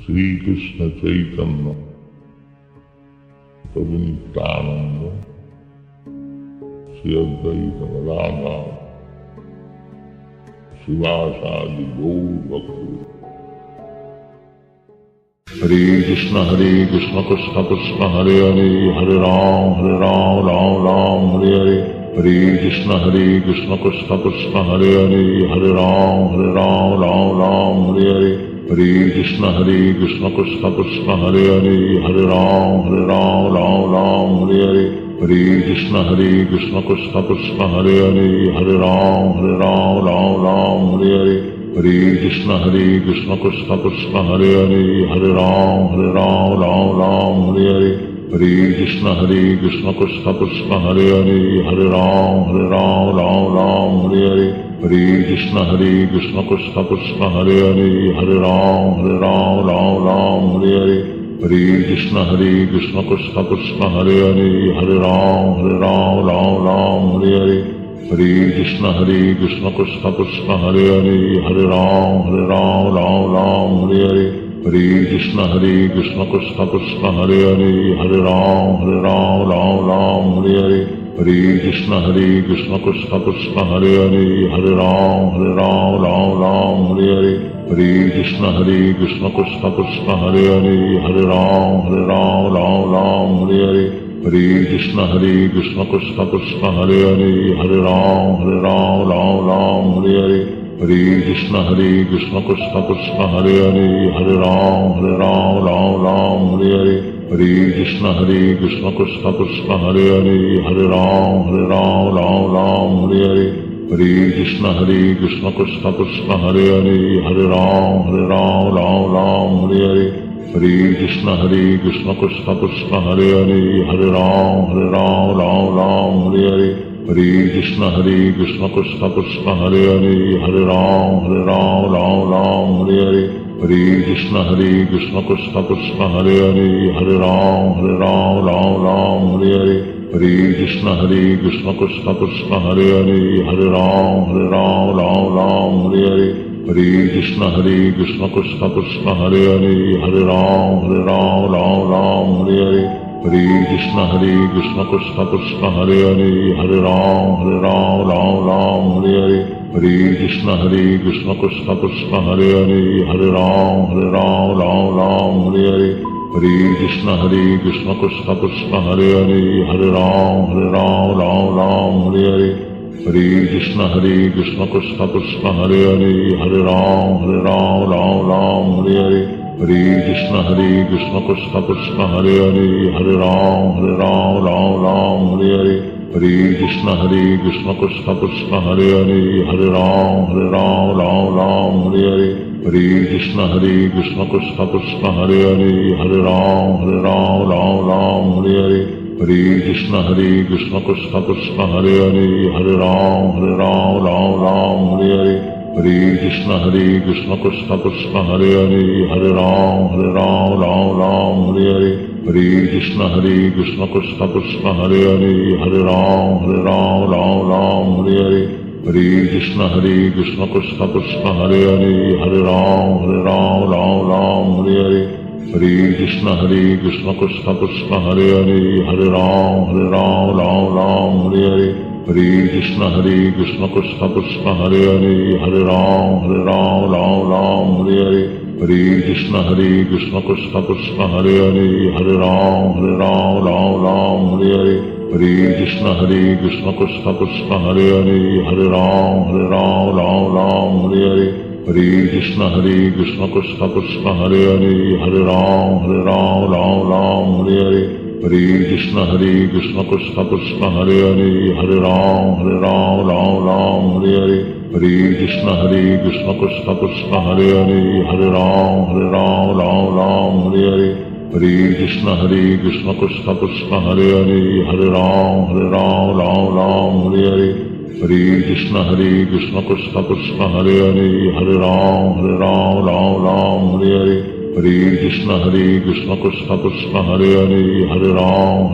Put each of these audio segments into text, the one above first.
श्री कृष्ण चैतन्य प्रभु नित्यानंद श्री अद्वैत गदाधर शिवासादि गौर भक्त। हरे कृष्ण कृष्ण कृष्ण हरे हरे, हरे राम राम राम हरे हरे। हरे कृष्ण कृष्ण कृष्ण हरे हरे, हरे राम राम हरे हरे। हरे कृष्ण कृष्ण हरे हरे, हरे राम राम हरे हरे। हरे कृष्ण कृष्ण हरे हरे, हरे राम राम हरे हरे। हरे कृष्ण कृष्ण हरे हरे, हरे राम राम हरे हरे। हरे कृष्ण कृष्ण हरे हरे, हरे राम राम हरे हरे। हरे कृष्ण कृष्ण हरे हरे, हरे राम राम हरे हरे। हरे कृष्ण कृष्ण हरे हरे, हरे राम राम हरे हरे। हरे कृष्ण कृष्ण हरे हरे, हरे राम राम हरे हरे। हरे कृष्ण कृष्ण हरे हरे, हरे राम राम हरे हरे। हरे कृष्ण कृष्ण हरे हरे, हरे राम राम हरे हरे। हरे कृष्ण कृष्ण हरे हरे, हरे राम राम हरे हरे। हरे कृष्ण कृष्ण हरे हरे, हरे राम राम हरे हरे। हरे कृष्ण कृष्ण हरे हरे, हरे राम राम हरे हरे। हरे कृष्ण कृष्ण हरे हरे, हरे राम राम हरे हरे। हरे कृष्ण कृष्ण हरे हरे, हरे राम राम हरे हरे। हरे कृष्ण कृष्ण हरे हरे, हरे राम राम हरे हरे। हरे कृष्ण कृष्ण हरे हरे, हरे राम राम हरे हरे। हरे कृष्ण कृष्ण हरे हरे, हरे राम राम हरे हरे। हरे कृष्ण कृष्ण हरे हरे, हरे राम राम हरे हरे। हरे कृष्ण कृष्ण हरे हरे, हरे राम राम हरे हरे। हरे कृष्ण कृष्ण हरे हरे, हरे राम राम हरे हरे। हरे कृष्ण कृष्ण हरे हरे, हरे राम राम हरे हरे। हरे कृष्ण कृष्ण हरे हरे, हरे राम राम हरे हरे। हरे कृष्ण कृष्ण हरे हरे, हरे राम राम हरे हरे। हरे कृष्ण कृष्ण हरे हरे, हरे राम राम हरे हरे। हरे कृष्ण कृष्ण हरे हरे, हरे राम राम हरे हरे। हरे कृष्ण कृष्ण हरे हरे, हरे राम राम हरे हरे। हरे कृष्ण कृष्ण हरे हरे, हरे राम राम हरे हरे। हरे कृष्ण कृष्ण हरे हरे, हरे राम राम हरे हरे। हरे कृष्ण कृष्ण हरे हरे, हरे राम राम हरे हरे। हरे कृष्ण कृष्ण हरे हरे, हरे राम राम हरे हरे। हरे कृष्ण कृष्ण हरे हरे, हरे राम राम हरे हरे। हरे कृष्ण कृष्ण हरे हरे, हरे राम राम हरे हरे। हरे कृष्ण कृष्ण हरे हरे, हरे राम राम हरे हरे। हरे कृष्ण कृष्ण हरे हरे, हरे राम राम हरे हरे। हरे कृष्ण कृष्ण हरे हरे, हरे राम राम हरे हरे। हरे कृष्ण कृष्ण हरे हरे, हरे राम राम हरे हरे। हरे कृष्ण कृष्ण हरे हरे, हरे राम राम हरे हरे। हरे कृष्ण कृष्ण हरे हरे, हरे राम राम हरे हरे। हरे कृष्ण कृष्ण हरे हरे, हरे राम राम हरे हरे। हरे कृष्ण कृष्ण हरे हरे, हरे राम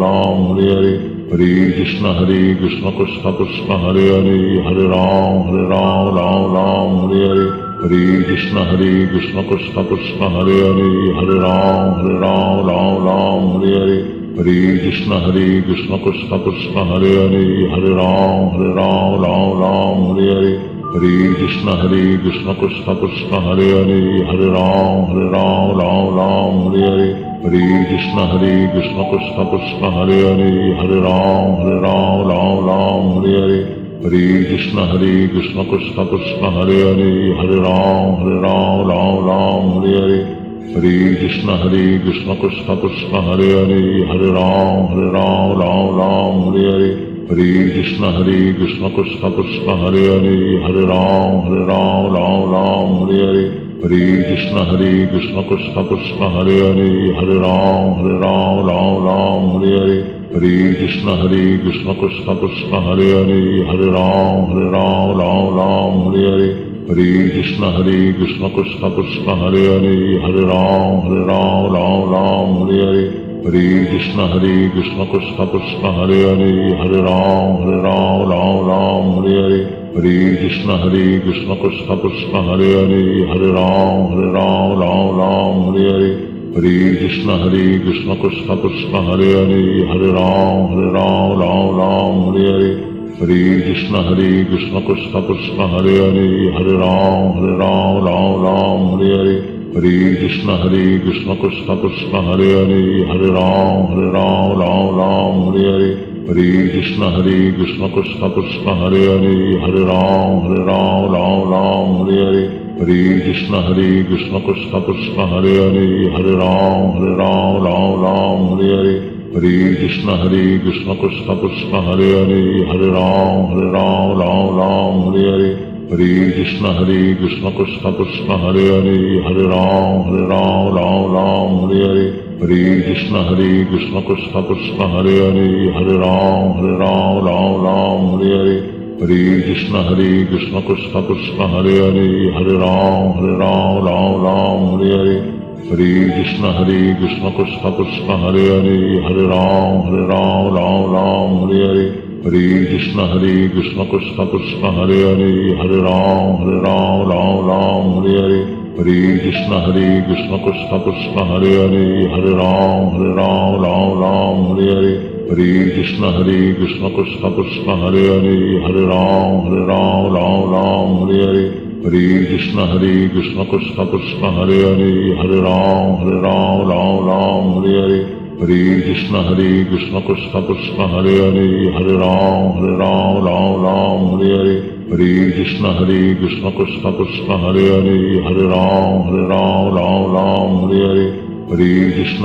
राम हरे हरे। हरे कृष्ण कृष्ण हरे हरे, हरे Ram Ram Hare Hare. Hare Krishna Krishna Krishna Hare Hare, Hare Ram Ram Ram Hare Hare, Hare Krishna Krishna Krishna Hare Hare, Hare Ram Ram Hare Hare, Hare Krishna Krishna Krishna Hare Hare, Hare Ram Ram Hare Hare, Hare Krishna Krishna Krishna Hare Hare, Hare Ram Ram Hare Hare, Hare Krishna Krishna Krishna Hare Hare, Hare Ram Ram Hare Hare, Hare Krishna Krishna Krishna Hare Hare, Hare Ram Ram Hare Hare, Hare Krishna Krishna Krishna Hare Hare, Hare Ram Ram Hare Hare, Hare Krishna Krishna Krishna Hare Hare, Hare Ram Ram Hare Hare, Hare Krishna Krishna Krishna Hare Hare, Hare Ram Ram Hare Hare, Hare Krishna Krishna Krishna Hare Hare, Hare Ram Ram Hare Hare, Hare Krishna Krishna Krishna Hare Hare, Hare Ram Ram Hare Hare, Hare Krishna Krishna Krishna Hare Hare, Hare Ram Ram Hare Hare, Hare Krishna Krishna Krishna Hare Hare, Hare Ram Ram Hare Hare, Hare Krishna Krishna Krishna Hare Hare, Hare Ram Ram Hare Hare, Hare Krishna Krishna Krishna Hare Hare, Hare Ram Ram Hare Hare, Hare Krishna Krishna Krishna Hare Hare, Hare Ram Ram Hare Hare, Hare Krishna Krishna Krishna Hare Hare, Hare Ram Ram Hare Hare, Hare Krishna Krishna Krishna Hare Hare, Hare Ram Ram Hare Hare, Hare Krishna Krishna Krishna Hare Hare, Hare Ram Ram Hare Hare, Hare Krishna Krishna Krishna Hare Hare, Hare Ram Ram Hare Hare, Hare Krishna Krishna Krishna Hare Hare, Hare Ram Ram Hare Hare, Hare Krishna Krishna Krishna Hare Hare, Hare Ram Ram Hare Hare, Hare Krishna Krishna Krishna Hare Hare, Hare Ram Ram Hare Hare, Hare Krishna Krishna Krishna Hare Hare, Hare Ram Ram Hare Hare, Hare Krishna Krishna Krishna Hare Hare, Hare Ram Ram Hare Hare, Hare Krishna Krishna Krishna Hare Hare, Hare Ram Ram Hare Hare, Hare Krishna Krishna Krishna Hare Hare, Hare Ram Ram Hare Hare, Hare Krishna Krishna Krishna Hare Hare, Hare Ram Ram Hare Hare, Hare Krishna Krishna Krishna Hare Hare, Hare Ram Ram Hare Hare, Hare Krishna Krishna Krishna Hare Hare, Hare Ram Ram Hare Hare, Hare Krishna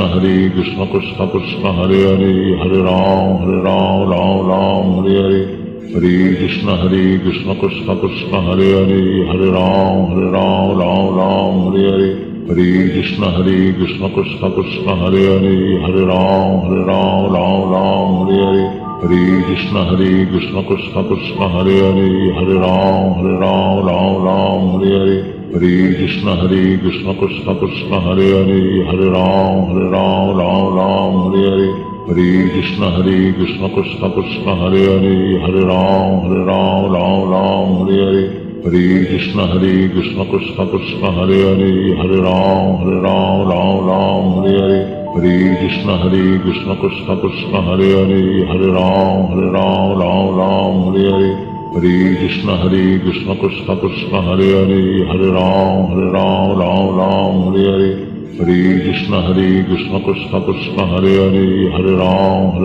Krishna Krishna Hare Hare, Hare Ram Ram Hare Hare, Hare Krishna Krishna Krishna Hare Hare, Hare Ram Ram Hare Hare, Hare Krishna Krishna Krishna Hare Hare, Hare Ram Ram Hare Hare, Hare Krishna Krishna Krishna Hare Hare, Hare Ram Ram Hare Hare, Hare Krishna Krishna Krishna Hare Hare, Hare Ram Ram Hare Hare, Hare Krishna Krishna Krishna Hare Hare, Hare Ram Ram Hare Hare, Hare Krishna Krishna Krishna Hare Hare, Hare Ram Ram Hare Hare, Hare Krishna Krishna Krishna Hare Hare, Hare Ram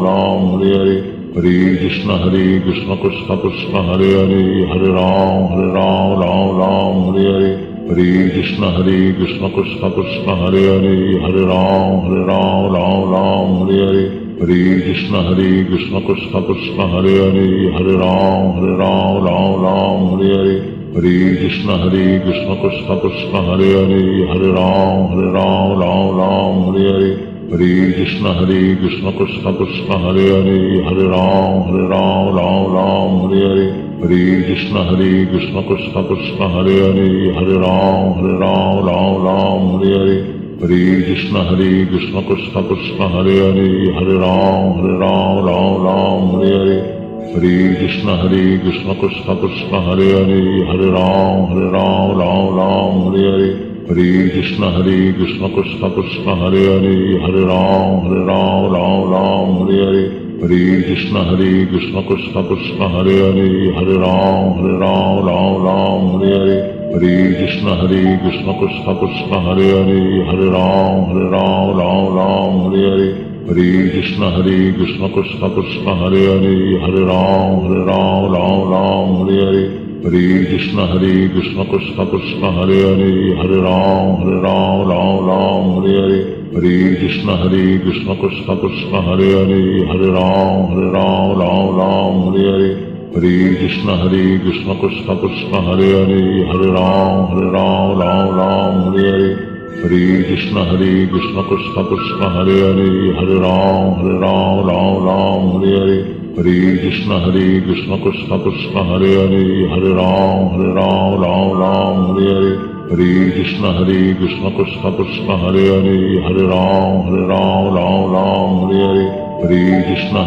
Ram Hare Hare, Hare Krishna Krishna Krishna Hare Hare, Hare Ram Ram Hare Hare, Hare Krishna Krishna Krishna Hare Hare, Hare Ram Ram Hare Hare, Hare Krishna Krishna Krishna Hare Hare, Hare Ram Ram Hare Hare, Hare Krishna Krishna Krishna Hare Hare, Hare Ram Ram Hare Hare, Hare Krishna Krishna Krishna Hare Hare, Hare Ram Ram Hare Hare, Hare Krishna Krishna Krishna Hare Hare, Hare Ram Ram Hare Hare, Hare Krishna Krishna Krishna Hare Hare, Hare Ram Ram Hare Hare, Hare Krishna Krishna Krishna Hare Hare, Hare Ram Ram Ram Hare Hare, Hare Krishna Krishna Krishna Hare Hare, Hare Ram Ram Hare Hare, Hare Krishna Krishna Krishna Hare Hare, Hare Ram Ram Hare Hare, Hare Krishna Krishna Krishna Hare Hare, Hare Ram Ram Hare Hare, Hare Krishna Krishna Krishna Hare Hare, Hare Ram Ram Hare Hare, Hare Krishna Krishna Krishna Hare Hare, Hare Ram Ram Hare Hare, Hare Krishna Krishna Krishna Hare Hare, Hare Ram Ram Hare Hare, Hare Krishna Krishna Krishna Hare Hare, Hare Ram Ram Hare Hare, Hare Krishna Krishna Krishna Hare Hare, Hare Ram Ram Hare Hare, Hare Krishna Krishna Krishna Hare Hare, Hare Ram Ram Hare Hare, Hare Krishna Krishna Krishna Hare Hare, Hare Ram Ram Hare Hare, Hare Krishna Krishna Krishna Hare Hare, Hare Ram Ram Hare Hare, Hare Krishna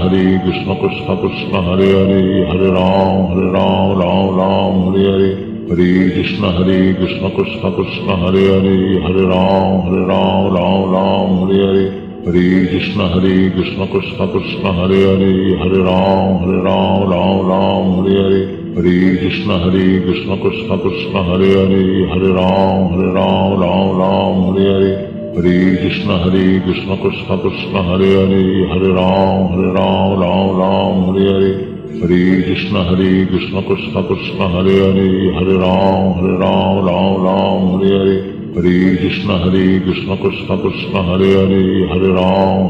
Krishna Krishna Hare Hare, Hare Ram Ram Hare Hare, Hare Krishna Krishna Krishna Hare Hare, Hare Ram Ram Hare Hare, Hare Krishna Krishna Krishna Hare Hare, Hare Ram Ram Hare Hare, Hare Krishna Krishna Krishna Hare Hare, Hare Ram Ram Hare Hare, Hare Krishna Krishna Krishna Hare Hare, Hare Ram Ram Hare Hare, Hare Krishna Krishna Krishna Hare Hare, Hare Ram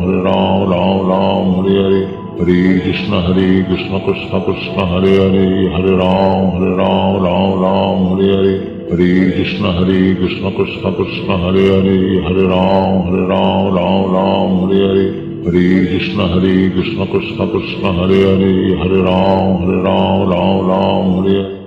Ram Hare Hare, Hare Krishna Krishna Krishna Hare Hare, Hare Ram Ram Hare Hare, Hare Krishna Krishna Krishna Hare Hare, Hare Ram Ram Hare Hare, Hare Krishna Krishna Krishna Hare Hare, Hare Ram Ram Hare Hare.